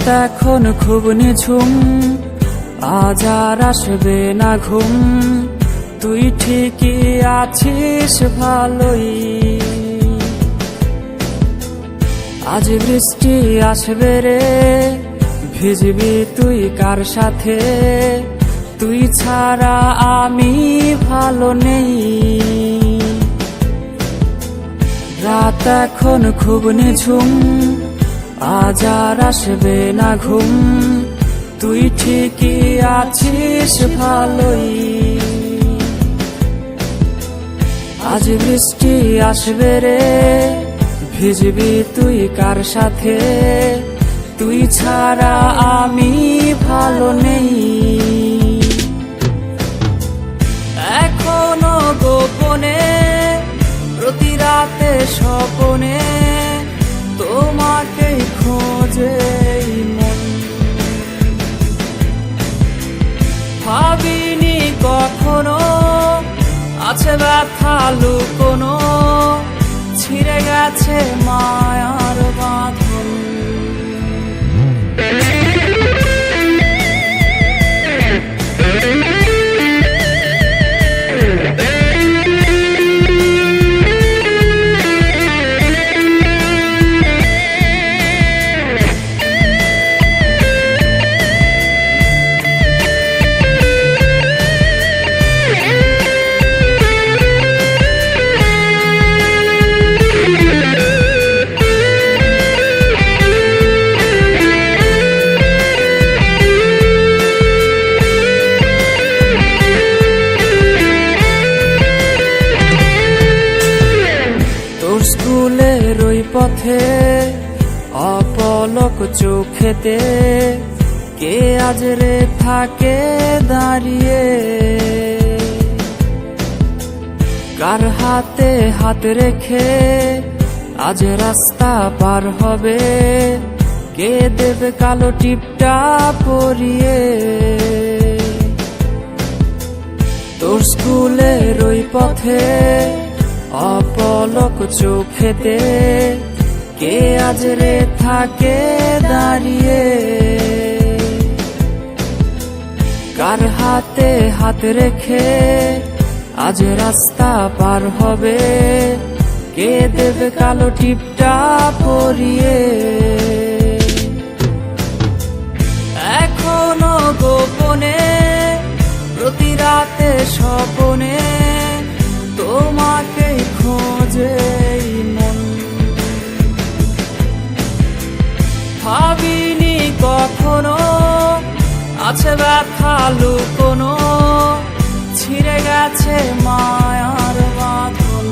এখন খুব নিঝুম, আজ আর আসবে না ঘুম। তুই ঠিকই আছিস ভালোই, আজ বৃষ্টি আসবে রে, ভিজবি তুই কার সাথে? তুই ছাড়া আমি ভালো নেই। রাত এখন খুব নিঝুম, আজ আর আসবে না ঘুম। তুই ঠিকই আছিস ভালোই, আজ বৃষ্টি আসবে রে, ভিজবি তুই কার সাথে? তুই ছাড়া আমি ভালো নেই। এখনো গোপনে প্রতি রাতে স্বপনে তোমাকে খোঁজে মন। ভাবিনি কখনো আছে ব্যথা লুকোনো, ছিঁড়ে গেছে মায়ার বাঁধন। স্কুলের ওই পথে অপলক চোখেতে কে আজ রে থাকে দাঁড়িয়ে? কার হাতে হাত রেখে আজ রাস্তা পার হবে? কে দেবে কালো টিপটা পরিয়ে? তোর স্কুলের ওই পথে অপলক চোখেতে কে আজ রে থাকে দাঁড়িয়ে? কার হাতে হাত রেখে আজ রাস্তা পার হবে? কে দেবে কালো টিপটা পরিয়ে? এখনো গোপনে প্রতি রাতে স্বপনে তোমাকে খোঁজে মন। ভাবিনি কখনো আছে ব্যথা লুকোনো, ছিঁড়ে গেছে মায়ার বাঁধন।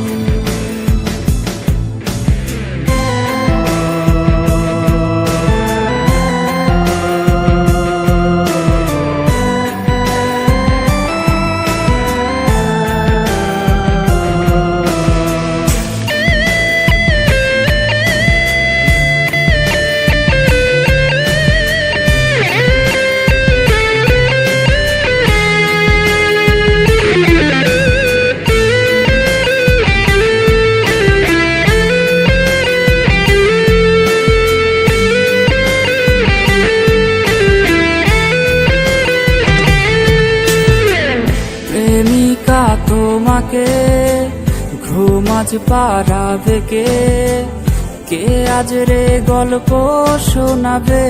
প্রেমিকা তোমাকে ঘুম আজ পাড়াবে কে? কে আজ রে গল্প শোনাবে?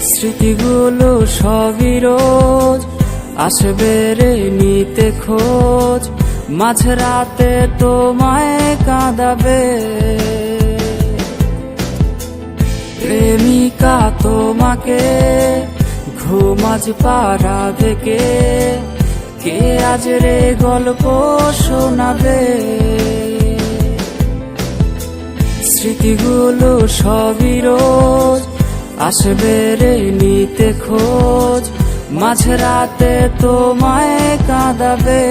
স্মৃতিগুলো সবই রোজ আসবে রে নিতে খোঁজ, মাঝরাতে তোমায় কাঁদাবে। প্রেমিকা তোমাকে ঘুম আজ পাড়াবে কে? কে আজ রে গল্প শোনাবে? স্মৃতিগুলো সবই রোজ আসবে রে নিতে খোঁজ, মাঝরাতে তোমায় কাঁদাবে।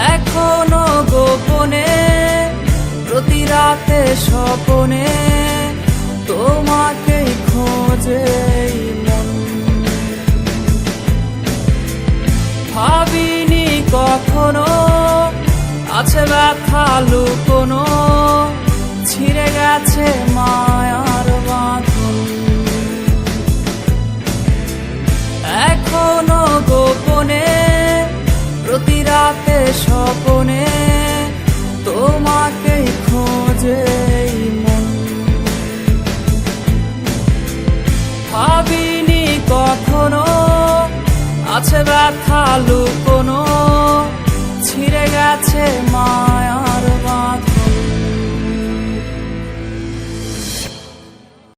এখনো গোপনে প্রতি রাতে স্বপনে তোমাকে খোঁজে মন। ভাবিনি কখনো আছে ব্যথা লুকোনো, গেছে মায়ার বাঁধন। এখনো গোপনে প্রতি রাতে স্বপনে তোমাকেই খোঁজে এই মন। ভাবিনি কখনো আছে ব্যথা লুকোনো